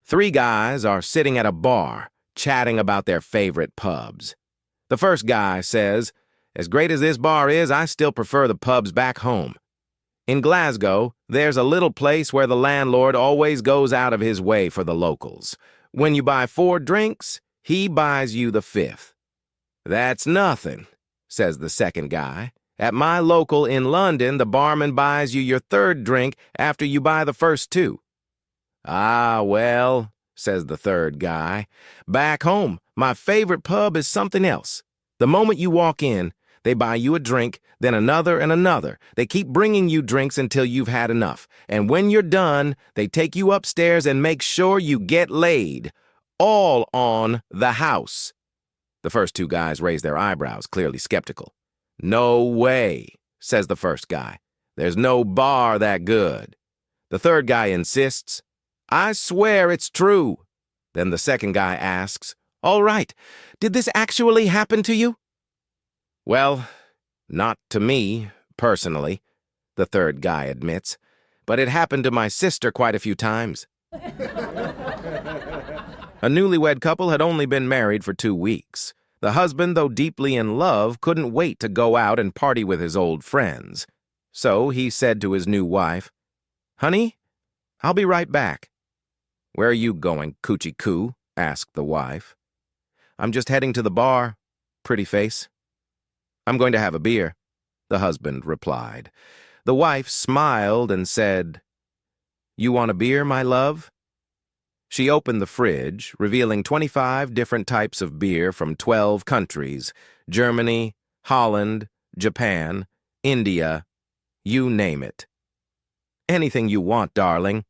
Three guys are sitting at a bar, chatting about their favorite pubs. The first guy says, "As great as this bar is, I still prefer the pubs back home. In Glasgow, there's a little place where the landlord always goes out of his way for the locals. When you buy 4 drinks, he buys you the 5th. That's nothing," says the second guy. "At my local in London, the barman buys you your 3rd drink after you buy the first 2. "Ah, well," says the third guy, "back home, my favorite pub is something else. The moment you walk in, they buy you a drink, then another and another. They keep bringing you drinks until you've had enough. And when you're done, they take you upstairs and make sure you get laid. All on the house." The first 2 guys raise their eyebrows, clearly skeptical. "No way," says the first guy. "There's no bar that good." The third guy insists. "I swear it's true." Then the second guy asks, "All right, did this actually happen to you?" "Well, not to me, personally," the third guy admits, "but it happened to my sister quite a few times." A newlywed couple had only been married for 2 weeks. The husband, though deeply in love, couldn't wait to go out and party with his old friends. So he said to his new wife, "Honey, I'll be right back." "Where are you going, coochie coo?" asked the wife. "I'm just heading to the bar, pretty face." "I'm going to have a beer," the husband replied. The wife smiled and said, "You want a beer, my love?" She opened the fridge, revealing 25 different types of beer from 12 countries: Germany, Holland, Japan, India, you name it. "Anything you want, darling."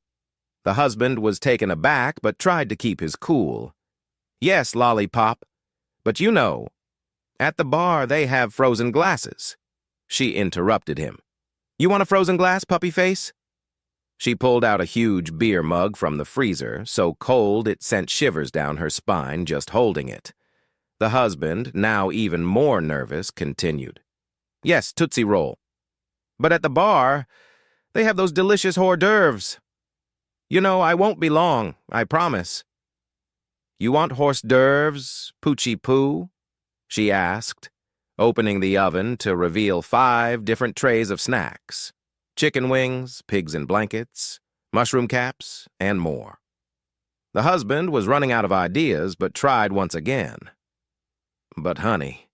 The husband was taken aback but tried to keep his cool. "Yes, lollipop, but you know, at the bar they have frozen glasses." She interrupted him. "You want a frozen glass, puppy face?" She pulled out a huge beer mug from the freezer, so cold it sent shivers down her spine just holding it. The husband, now even more nervous, continued. "Yes, Tootsie Roll. But at the bar, they have those delicious hors d'oeuvres. You know, I won't be long, I promise." "You want hors d'oeuvres, Poochie Poo?" she asked, opening the oven to reveal 5 different trays of snacks: chicken wings, pigs in blankets, mushroom caps, and more. The husband was running out of ideas, but tried once again. "But honey,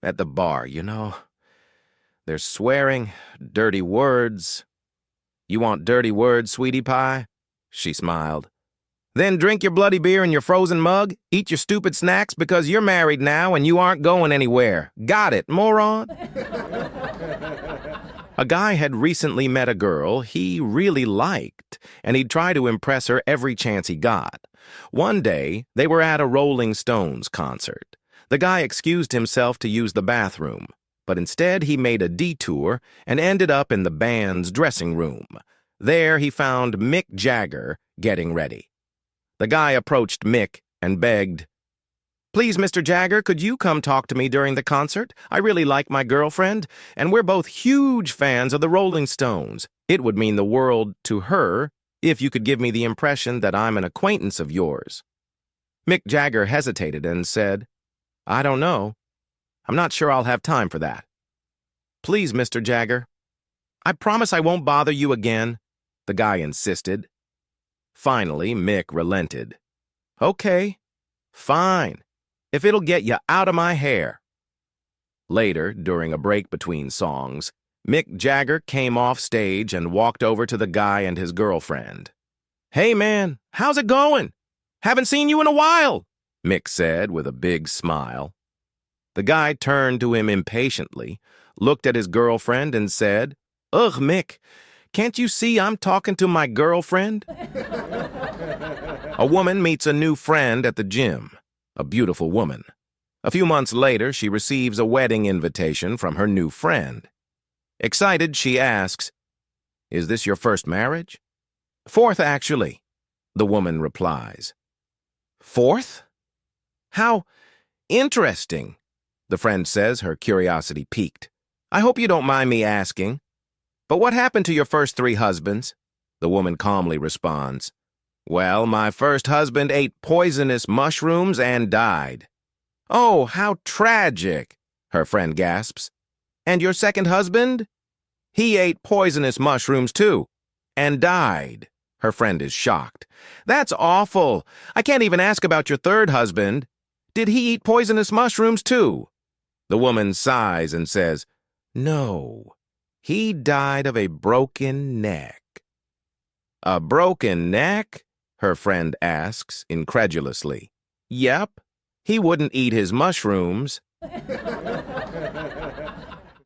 at the bar, you know, there's swearing, dirty words." "You want dirty words, sweetie pie?" She smiled. "Then drink your bloody beer in your frozen mug, eat your stupid snacks because you're married now and you aren't going anywhere. Got it, moron?" A guy had recently met a girl he really liked, and he'd try to impress her every chance he got. One day, they were at a Rolling Stones concert. The guy excused himself to use the bathroom, but instead he made a detour and ended up in the band's dressing room. There he found Mick Jagger getting ready. The guy approached Mick and begged, "Please, Mr. Jagger, could you come talk to me during the concert? I really like my girlfriend, and we're both huge fans of the Rolling Stones. It would mean the world to her if you could give me the impression that I'm an acquaintance of yours." Mick Jagger hesitated and said, "I don't know. I'm not sure I'll have time for that." "Please, Mr. Jagger." "I promise I won't bother you again," the guy insisted. Finally, Mick relented. "Okay, fine, if it'll get you out of my hair." Later, during a break between songs, Mick Jagger came off stage and walked over to the guy and his girlfriend. "Hey man, how's it going? Haven't seen you in a while," Mick said with a big smile. The guy turned to him impatiently, looked at his girlfriend and said, "Ugh, Mick, can't you see I'm talking to my girlfriend?" A woman meets a new friend at the gym, a beautiful woman. A few months later, she receives a wedding invitation from her new friend. Excited, she asks, "Is this your first marriage?" "Fourth, actually," the woman replies. "Fourth? How interesting," the friend says, her curiosity piqued. "I hope you don't mind me asking, but what happened to your first 3 husbands?" The woman calmly responds, Well, my first husband ate poisonous mushrooms and died. Oh, how tragic, her friend gasps. And your second husband? He ate poisonous mushrooms too, and died. Her friend is shocked. That's awful. I can't even ask about your third husband. Did he eat poisonous mushrooms too? The woman sighs and says, No, he died of a broken neck. A broken neck? Her friend asks incredulously. Yep, he wouldn't eat his mushrooms.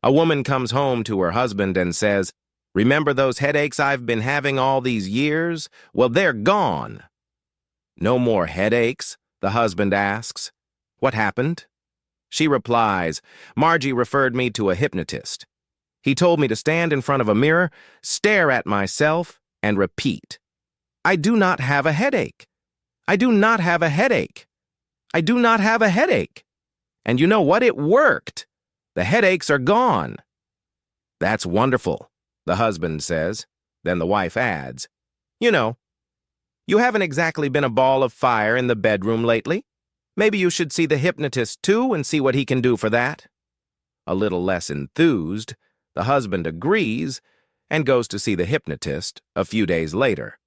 A woman comes home to her husband and says, Remember those headaches I've been having all these years? Well, they're gone. No more headaches? The husband asks. What happened? She replies, Margie referred me to a hypnotist. He told me to stand in front of a mirror, stare at myself, and repeat, I do not have a headache. I do not have a headache. I do not have a headache. And you know what? It worked. The headaches are gone. That's wonderful, the husband says. Then the wife adds, You know, you haven't exactly been a ball of fire in the bedroom lately. Maybe you should see the hypnotist too and see what he can do for that. A little less enthused, the husband agrees and goes to see the hypnotist a few days later.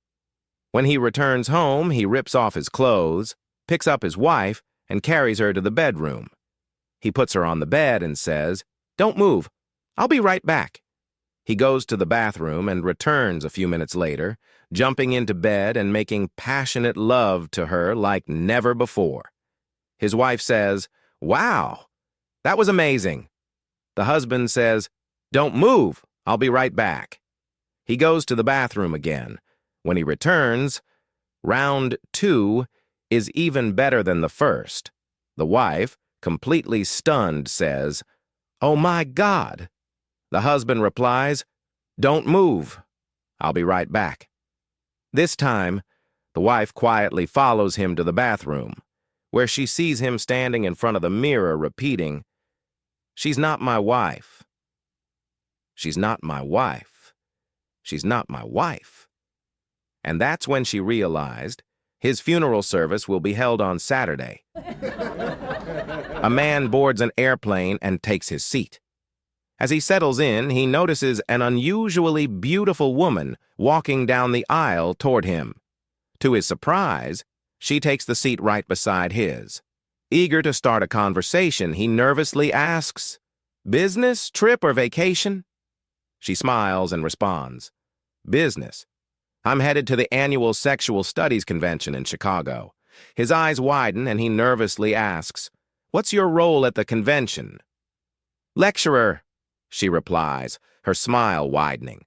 When he returns home, he rips off his clothes, picks up his wife, and carries her to the bedroom. He puts her on the bed and says, Don't move. I'll be right back. He goes to the bathroom and returns a few minutes later, jumping into bed and making passionate love to her like never before. His wife says, Wow, that was amazing. The husband says, Don't move. I'll be right back. He goes to the bathroom again. When he returns, round 2 is even better than the first. The wife, completely stunned, says, Oh my God. The husband replies, Don't move. I'll be right back. This time, the wife quietly follows him to the bathroom, where she sees him standing in front of the mirror repeating, She's not my wife. She's not my wife. She's not my wife. And that's when she realized his funeral service will be held on Saturday. A man boards an airplane and takes his seat. As he settles in, he notices an unusually beautiful woman walking down the aisle toward him. To his surprise, she takes the seat right beside his. Eager to start a conversation, he nervously asks, Business, trip, or vacation? She smiles and responds, Business. I'm headed to the annual Sexual Studies Convention in Chicago. His eyes widen and he nervously asks, What's your role at the convention? Lecturer, she replies, her smile widening.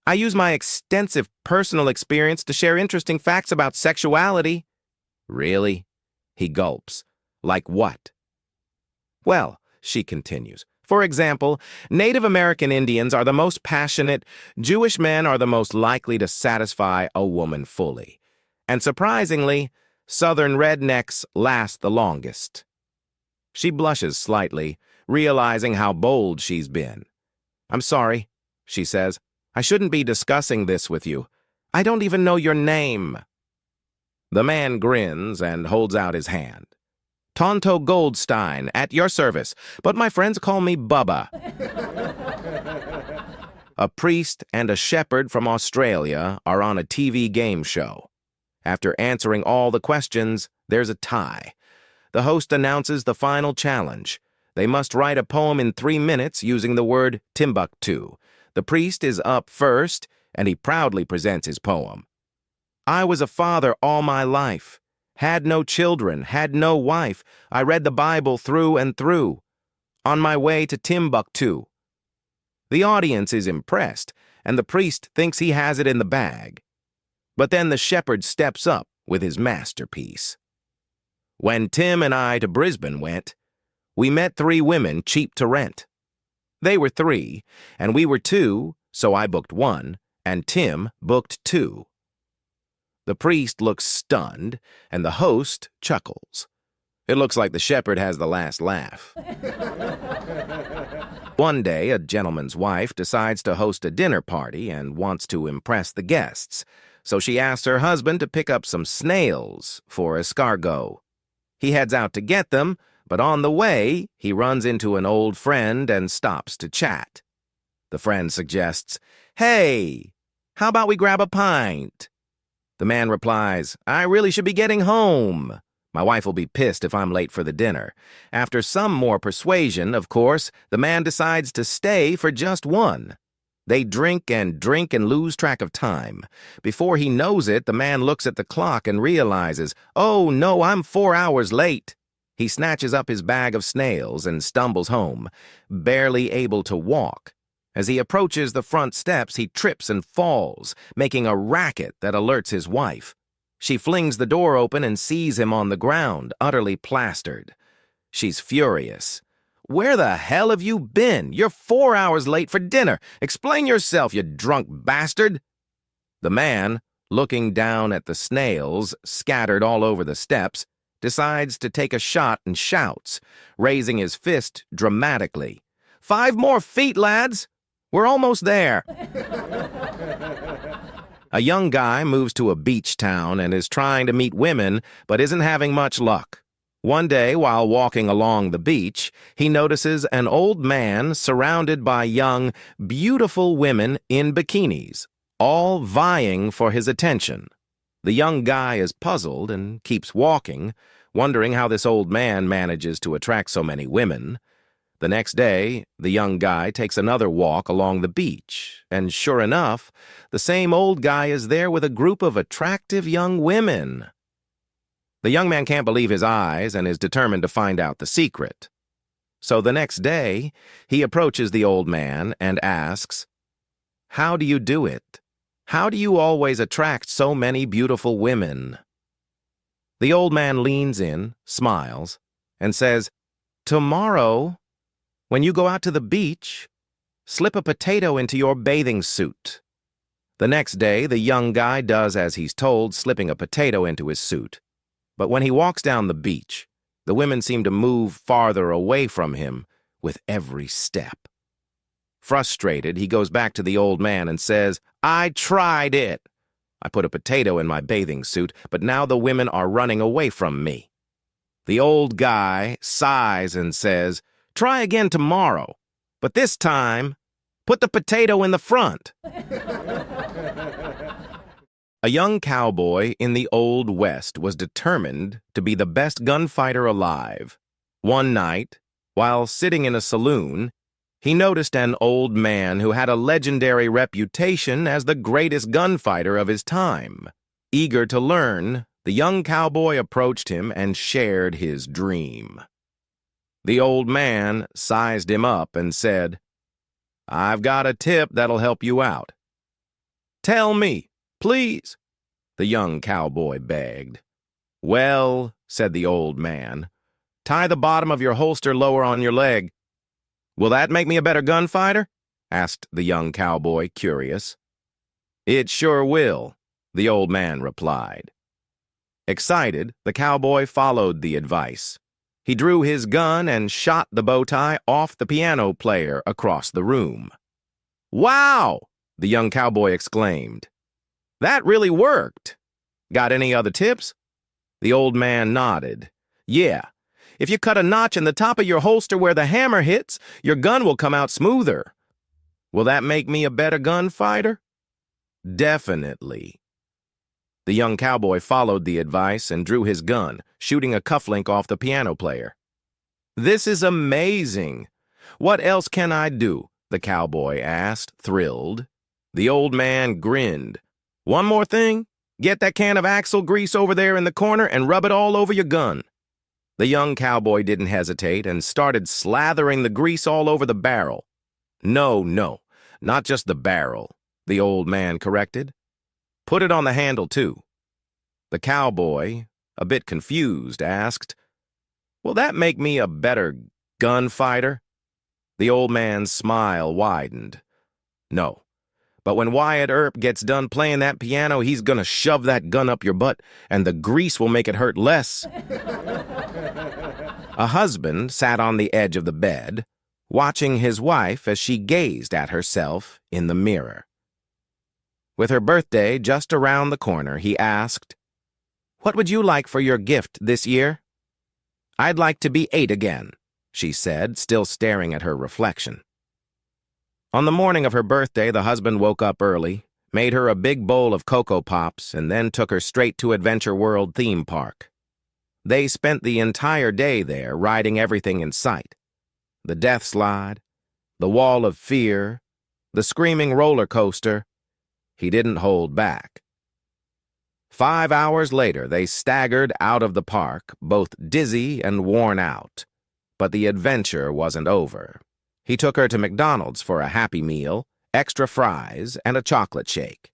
I use my extensive personal experience to share interesting facts about sexuality. Really? He gulps. Like what? Well, she continues, for example, Native American Indians are the most passionate, Jewish men are the most likely to satisfy a woman fully. And surprisingly, Southern rednecks last the longest. She blushes slightly, realizing how bold she's been. I'm sorry, she says. I shouldn't be discussing this with you. I don't even know your name. The man grins and holds out his hand. Tonto Goldstein, at your service, but my friends call me Bubba. A priest and a shepherd from Australia are on a TV game show. After answering all the questions, there's a tie. The host announces the final challenge. They must write a poem in 3 minutes using the word Timbuktu. The priest is up first, and he proudly presents his poem. I was a father all my life. Had no children, had no wife. I read the Bible through and through. On my way to Timbuktu. The audience is impressed, and the priest thinks he has it in the bag. But then the shepherd steps up with his masterpiece. When Tim and I to Brisbane went, we met 3 women cheap to rent. They were 3, and we were 2, so I booked 1, and Tim booked 2. The priest looks stunned, and the host chuckles. It looks like the shepherd has the last laugh. One day, a gentleman's wife decides to host a dinner party and wants to impress the guests, so she asks her husband to pick up some snails for escargot. He heads out to get them, but on the way, he runs into an old friend and stops to chat. The friend suggests, "Hey, how about we grab a pint?" The man replies, "I really should be getting home. My wife will be pissed if I'm late for the dinner." After some more persuasion, of course, the man decides to stay for just one. They drink and lose track of time. Before he knows it, the man looks at the clock and realizes, "Oh no, I'm 4 hours late." He snatches up his bag of snails and stumbles home, barely able to walk. As he approaches the front steps, he trips and falls, making a racket that alerts his wife. She flings the door open and sees him on the ground, utterly plastered. She's furious. "Where the hell have you been? You're 4 hours late for dinner. Explain yourself, you drunk bastard." The man, looking down at the snails scattered all over the steps, decides to take a shot and shouts, raising his fist dramatically. "5 more feet, lads! We're almost there." A young guy moves to a beach town and is trying to meet women, but isn't having much luck. One day, while walking along the beach, he notices an old man surrounded by young, beautiful women in bikinis, all vying for his attention. The young guy is puzzled and keeps walking, wondering how this old man manages to attract so many women. The next day, the young guy takes another walk along the beach, and sure enough, the same old guy is there with a group of attractive young women. The young man can't believe his eyes and is determined to find out the secret. So the next day, he approaches the old man and asks, "How do you do it? How do you always attract so many beautiful women?" The old man leans in, smiles, and says, "Tomorrow, when you go out to the beach, slip a potato into your bathing suit." The next day, the young guy does as he's told, slipping a potato into his suit. But when he walks down the beach, the women seem to move farther away from him with every step. Frustrated, he goes back to the old man and says, "I tried it. I put a potato in my bathing suit, but now the women are running away from me." The old guy sighs and says, "Try again tomorrow, but this time, put the potato in the front." A young cowboy in the Old West was determined to be the best gunfighter alive. One night, while sitting in a saloon, he noticed an old man who had a legendary reputation as the greatest gunfighter of his time. Eager to learn, the young cowboy approached him and shared his dream. The old man sized him up and said, "I've got a tip that'll help you out." "Tell me, please," the young cowboy begged. "Well," said the old man, "tie the bottom of your holster lower on your leg." "Will that make me a better gunfighter?" asked the young cowboy, curious. "It sure will," the old man replied. Excited, the cowboy followed the advice. He drew his gun and shot the bow tie off the piano player across the room. "Wow!" the young cowboy exclaimed. "That really worked. Got any other tips?" The old man nodded. "Yeah. If you cut a notch in the top of your holster where the hammer hits, your gun will come out smoother." "Will that make me a better gunfighter?" "Definitely." The young cowboy followed the advice and drew his gun, shooting a cufflink off the piano player. "This is amazing. What else can I do?" the cowboy asked, thrilled. The old man grinned. "One more thing. Get that can of axle grease over there in the corner and rub it all over your gun." The young cowboy didn't hesitate and started slathering the grease all over the barrel. No, not just the barrel," the old man corrected. "Put it on the handle, too." The cowboy, a bit confused, asked, "Will that make me a better gunfighter?" The old man's smile widened. "No. But when Wyatt Earp gets done playing that piano, he's gonna shove that gun up your butt, and the grease will make it hurt less." A husband sat on the edge of the bed, watching his wife as she gazed at herself in the mirror. With her birthday just around the corner, he asked, "What would you like for your gift this year?" "I'd like to be 8 again," she said, still staring at her reflection. On the morning of her birthday, the husband woke up early, made her a big bowl of Cocoa Pops, and then took her straight to Adventure World theme park. They spent the entire day there, riding everything in sight. The death slide, the wall of fear, the screaming roller coaster. He didn't hold back. 5 hours later, they staggered out of the park, both dizzy and worn out. But the adventure wasn't over. He took her to McDonald's for a Happy Meal, extra fries, and a chocolate shake.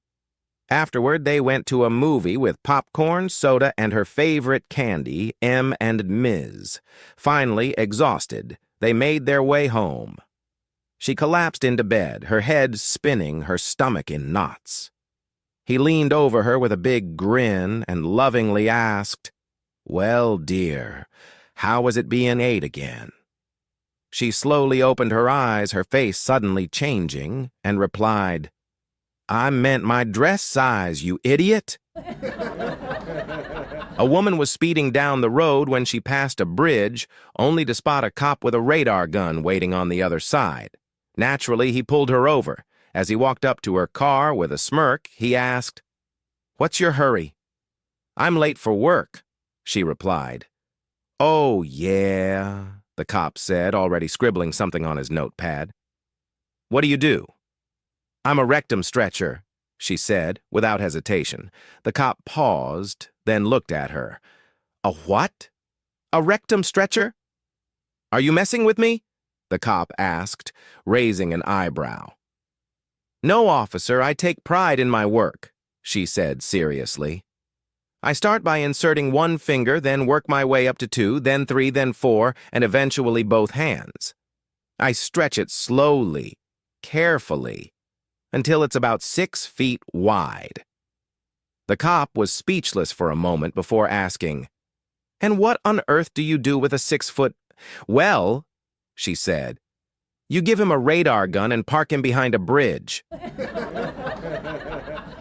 Afterward, they went to a movie with popcorn, soda, and her favorite candy, M&Ms. Finally, exhausted, they made their way home. She collapsed into bed, her head spinning, her stomach in knots. He leaned over her with a big grin and lovingly asked, "Well, dear, how was it being 8 again?" She slowly opened her eyes, her face suddenly changing, and replied, "I meant my dress size, you idiot." A woman was speeding down the road when she passed a bridge, only to spot a cop with a radar gun waiting on the other side. Naturally, he pulled her over. As he walked up to her car with a smirk, he asked, "What's your hurry?" "I'm late for work," she replied. "Oh, yeah," the cop said, already scribbling something on his notepad. "What do you do?" "I'm a rectum stretcher," she said, without hesitation. The cop paused, then looked at her. "A what? A rectum stretcher? Are you messing with me?" the cop asked, raising an eyebrow. "No, officer, I take pride in my work," she said seriously. "I start by inserting one finger, then work my way up to 2, then 3, then 4, and eventually both hands. I stretch it slowly, carefully, until it's about 6 feet wide." The cop was speechless for a moment before asking, "And what on earth do you do with a 6-foot—" "Well," she said, "you give him a radar gun and park him behind a bridge."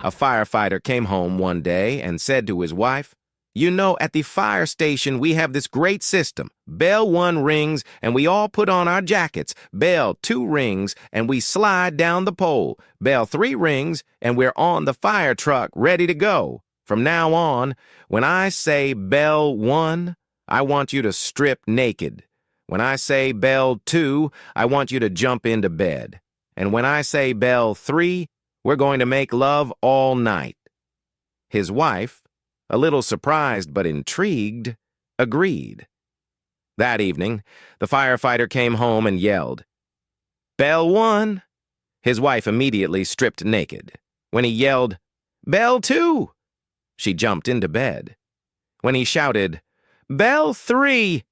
A firefighter came home one day and said to his wife, "You know, at the fire station we have this great system. Bell 1 rings and we all put on our jackets. Bell 2 rings and we slide down the pole. Bell 3 rings and we're on the fire truck ready to go. From now on, when I say bell 1, I want you to strip naked. When I say bell 2, I want you to jump into bed. And when I say bell 3, we're going to make love all night." His wife, a little surprised but intrigued, agreed. That evening, the firefighter came home and yelled, "Bell 1." His wife immediately stripped naked. When he yelled, "Bell 2," she jumped into bed. When he shouted, "Bell 3,"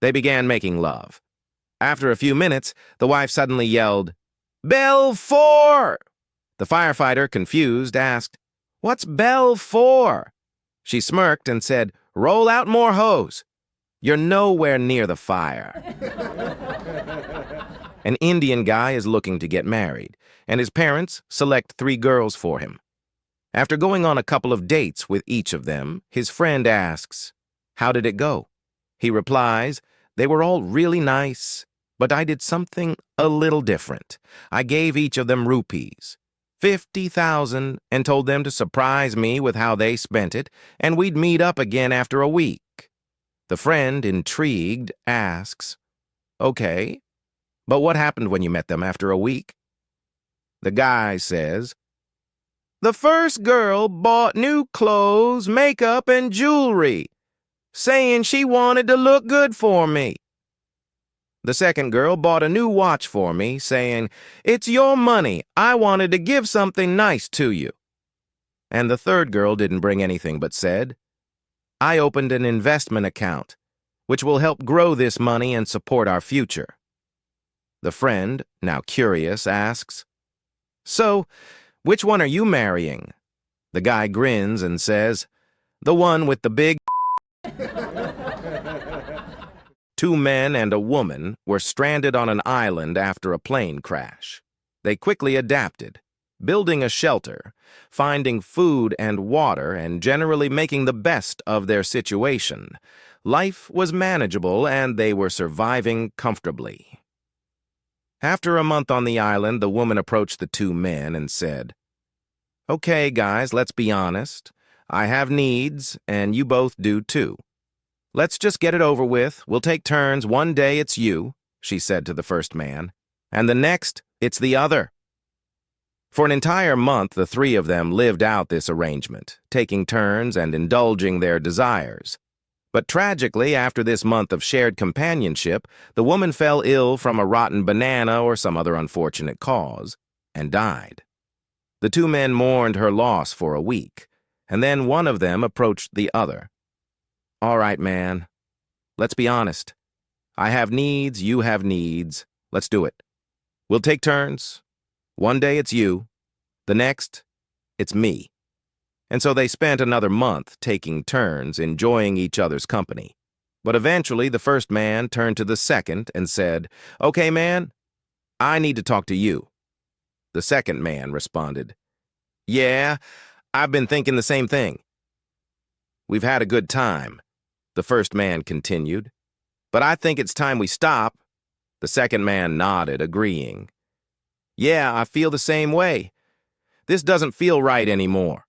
they began making love. After a few minutes, the wife suddenly yelled, "Bell 4!" The firefighter, confused, asked, "What's bell 4?" She smirked and said, "Roll out more hose. You're nowhere near the fire." An Indian guy is looking to get married, and his parents select 3 girls for him. After going on a couple of dates with each of them, his friend asks, "How did it go?" He replies, "They were all really nice, but I did something a little different. I gave each of them rupees, 50,000, and told them to surprise me with how they spent it, and we'd meet up again after a week." The friend, intrigued, asks, "Okay, but what happened when you met them after a week?" The guy says, "The first girl bought new clothes, makeup, and jewelry, saying she wanted to look good for me. The second girl bought a new watch for me, saying, 'It's your money. I wanted to give something nice to you.' And the third girl didn't bring anything but said, 'I opened an investment account, which will help grow this money and support our future.' The friend, now curious, asks, 'So, which one are you marrying?' The guy grins and says, 'The one with the big.'" 2 men and a woman were stranded on an island after a plane crash. They quickly adapted. building a shelter, finding food and water, and generally making the best of their situation. Life was manageable, and they were surviving comfortably. After a month on the island, the woman approached the two men and said, "Okay, guys, let's be honest. I have needs, and you both do too. Let's just get it over with. We'll take turns. One day it's you," she said to the first man, "and the next, it's the other." For an entire month, the three of them lived out this arrangement, taking turns and indulging their desires. But tragically, after this month of shared companionship, the woman fell ill from a rotten banana or some other unfortunate cause, and died. The two men mourned her loss for a week, and then one of them approached the other. "All right, man. Let's be honest. I have needs, you have needs. Let's do it. We'll take turns. One day it's you. The next, it's me." And so they spent another month taking turns, enjoying each other's company. But eventually, the first man turned to the second and said, "Okay, man, I need to talk to you." The second man responded, "Yeah, I've been thinking the same thing." "We've had a good time," the first man continued, "but I think it's time we stop." The second man nodded, agreeing. "Yeah, I feel the same way. This doesn't feel right anymore."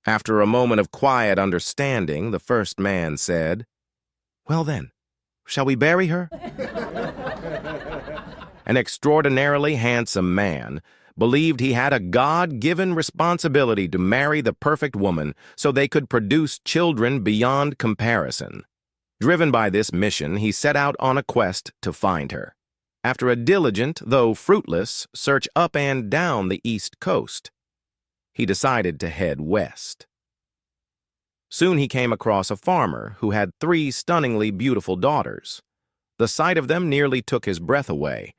After a moment of quiet understanding, the first man said, "Well then, shall we bury her?" An extraordinarily handsome man believed he had a God-given responsibility to marry the perfect woman so they could produce children beyond comparison. Driven by this mission, he set out on a quest to find her. After a diligent, though fruitless, search up and down the East Coast, he decided to head west. Soon he came across a farmer who had 3 stunningly beautiful daughters. The sight of them nearly took his breath away.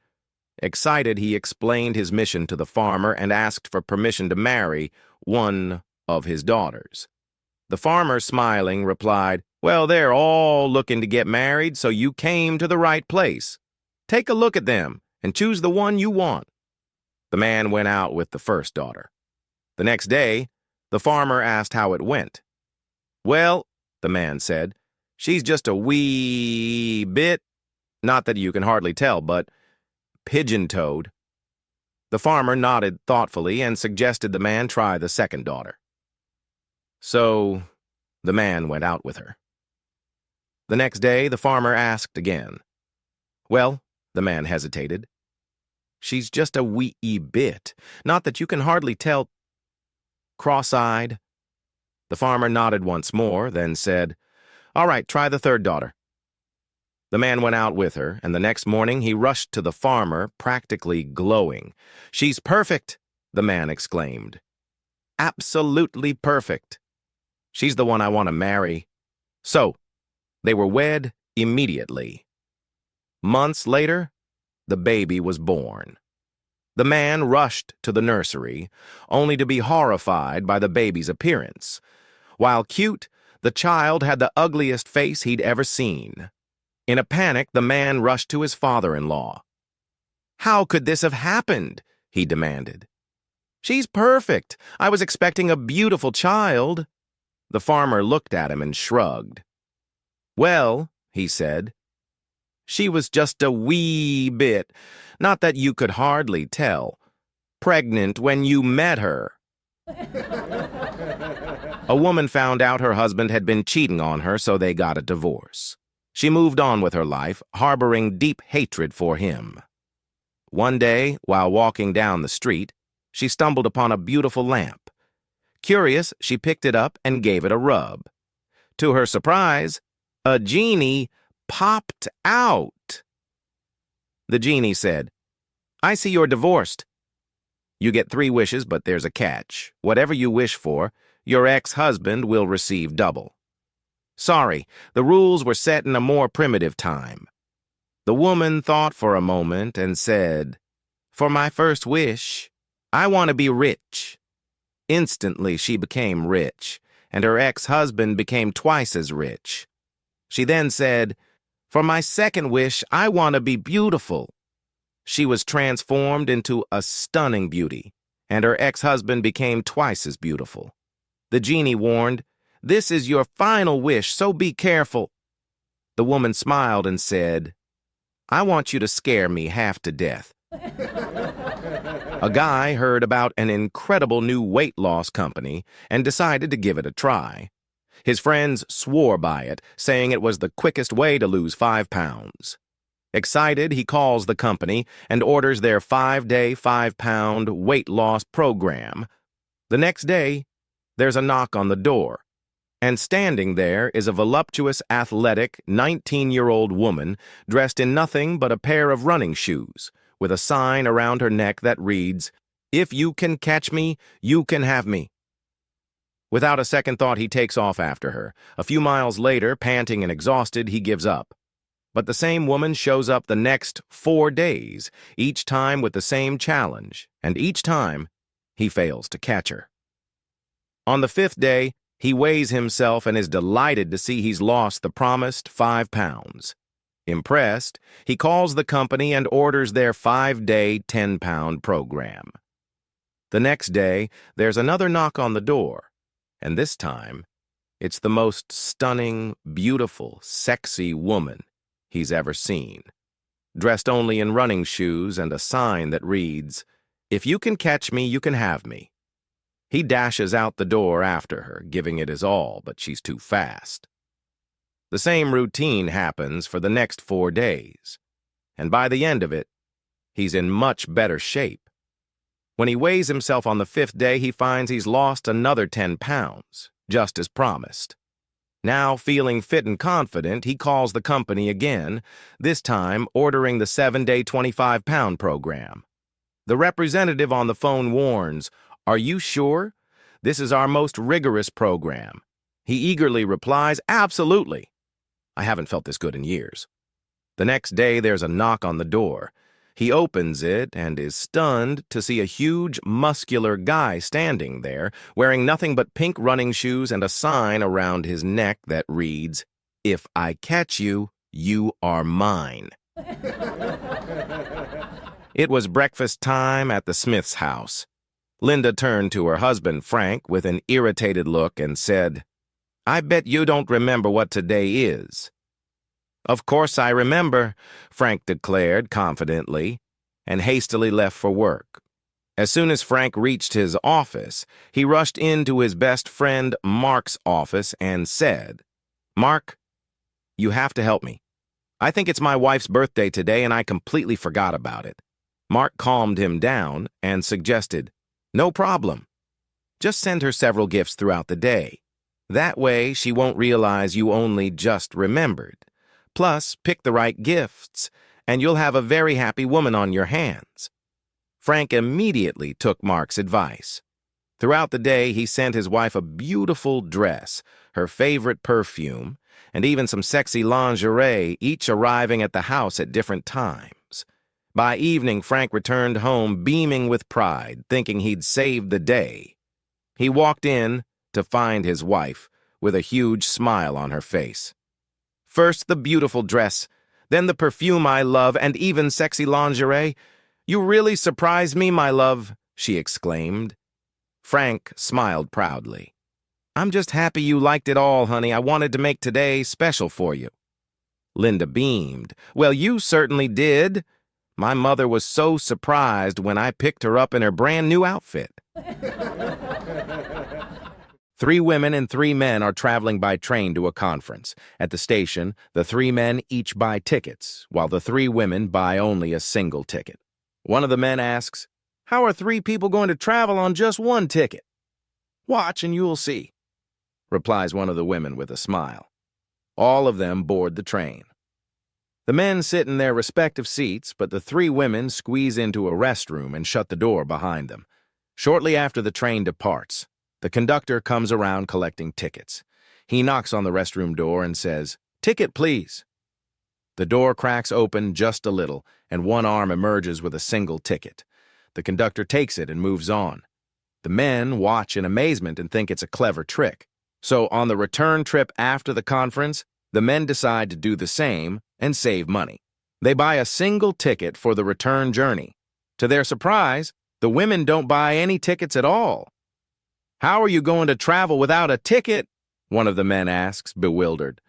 Excited, he explained his mission to the farmer and asked for permission to marry one of his daughters. The farmer, smiling, replied, "Well, they're all looking to get married, so you came to the right place. Take a look at them and choose the one you want." The man went out with the first daughter. The next day, the farmer asked how it went. "Well," the man said, "she's just a wee bit, not that you can hardly tell, but pigeon-toed." The farmer nodded thoughtfully and suggested the man try the second daughter. So the man went out with her. The next day, the farmer asked again. "Well," the man hesitated, "she's just a wee bit, not that you can hardly tell." Cross-eyed, the farmer nodded once more, then said, "All right, try the third daughter." The man went out with her, and the next morning he rushed to the farmer, practically glowing. "She's perfect," the man exclaimed. "Absolutely perfect. She's the one I want to marry." So, they were wed immediately. Months later, the baby was born. The man rushed to the nursery, only to be horrified by the baby's appearance. While cute, the child had the ugliest face he'd ever seen. In a panic, the man rushed to his father-in-law. "How could this have happened?" he demanded. "She's perfect. I was expecting a beautiful child." The farmer looked at him and shrugged. "Well," he said, "she was just a wee bit, not that you could hardly tell, pregnant when you met her." A woman found out her husband had been cheating on her, so they got a divorce. She moved on with her life, harboring deep hatred for him. One day, while walking down the street, she stumbled upon a beautiful lamp. Curious, she picked it up and gave it a rub. To her surprise, a genie popped out. The genie said, "I see you're divorced. You get 3 wishes, but there's a catch. Whatever you wish for, your ex-husband will receive double. Sorry, the rules were set in a more primitive time." The woman thought for a moment and said, "For my first wish, I want to be rich." Instantly, she became rich, and her ex-husband became twice as rich. She then said, "For my second wish, I want to be beautiful." She was transformed into a stunning beauty, and her ex-husband became twice as beautiful. The genie warned, "This is your final wish, so be careful." The woman smiled and said, "I want you to scare me half to death." A guy heard about an incredible new weight loss company and decided to give it a try. His friends swore by it, saying it was the quickest way to lose 5 pounds. Excited, he calls the company and orders their 5-day, 5-pound weight loss program. The next day, there's a knock on the door, and standing there is a voluptuous, athletic, 19-year-old woman dressed in nothing but a pair of running shoes, with a sign around her neck that reads, "If you can catch me, you can have me." Without a second thought, he takes off after her. A few miles later, panting and exhausted, he gives up. But the same woman shows up the next 4 days, each time with the same challenge, and each time, he fails to catch her. On the 5th day, he weighs himself and is delighted to see he's lost the promised 5 pounds. Impressed, he calls the company and orders their 5-day, 10-pound program. The next day, there's another knock on the door, and this time, it's the most stunning, beautiful, sexy woman he's ever seen, dressed only in running shoes and a sign that reads, "If you can catch me, you can have me." He dashes out the door after her, giving it his all, but she's too fast. The same routine happens for the next 4 days, and by the end of it, he's in much better shape. When he weighs himself on the 5th day, he finds he's lost another 10 pounds, just as promised. Now, feeling fit and confident, he calls the company again, this time ordering the 7-day, 25-pound program. The representative on the phone warns, "Are you sure? This is our most rigorous program." He eagerly replies, "Absolutely. I haven't felt this good in years." The next day, there's a knock on the door. He opens it and is stunned to see a huge, muscular guy standing there, wearing nothing but pink running shoes and a sign around his neck that reads, "If I catch you, you are mine." It was breakfast time at the Smith's house. Linda turned to her husband, Frank, with an irritated look and said, "I bet you don't remember what today is." "Of course I remember," Frank declared confidently, and hastily left for work. As soon as Frank reached his office, he rushed into his best friend Mark's office and said, "Mark, you have to help me. I think it's my wife's birthday today and I completely forgot about it." Mark calmed him down and suggested, "No problem. Just send her several gifts throughout the day. That way she won't realize you only just remembered. Plus, pick the right gifts, and you'll have a very happy woman on your hands." Frank immediately took Mark's advice. Throughout the day, he sent his wife a beautiful dress, her favorite perfume, and even some sexy lingerie, each arriving at the house at different times. By evening, Frank returned home beaming with pride, thinking he'd saved the day. He walked in to find his wife with a huge smile on her face. "First the beautiful dress, then the perfume I love, and even sexy lingerie. You really surprised me, my love," she exclaimed. Frank smiled proudly. "I'm just happy you liked it all, honey. I wanted to make today special for you." Linda beamed. "Well, you certainly did. My mother was so surprised when I picked her up in her brand new outfit." 3 women and 3 men are traveling by train to a conference. At the station, the 3 men each buy tickets, while the 3 women buy only a single ticket. One of the men asks, "How are 3 people going to travel on just 1 ticket?" "Watch and you'll see," replies one of the women with a smile. All of them board the train. The men sit in their respective seats, but the 3 women squeeze into a restroom and shut the door behind them. Shortly after the train departs, the conductor comes around collecting tickets. He knocks on the restroom door and says, "Ticket, please." The door cracks open just a little, and one arm emerges with a single ticket. The conductor takes it and moves on. The men watch in amazement and think it's a clever trick. So on the return trip after the conference, the men decide to do the same and save money. They buy a single ticket for the return journey. To their surprise, The women don't buy any tickets at all. How are you going to travel without a ticket? One of the men asks, bewildered.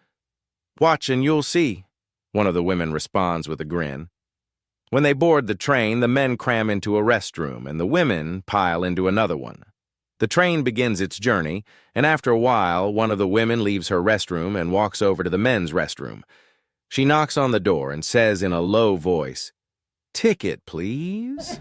Watch and you'll see, one of the women responds with a grin. When they board the train, the men cram into a restroom and the women pile into another one. The train begins its journey, and after a while, one of the women leaves her restroom and walks over to the men's restroom. She knocks on the door and says in a low voice, "Ticket, please?"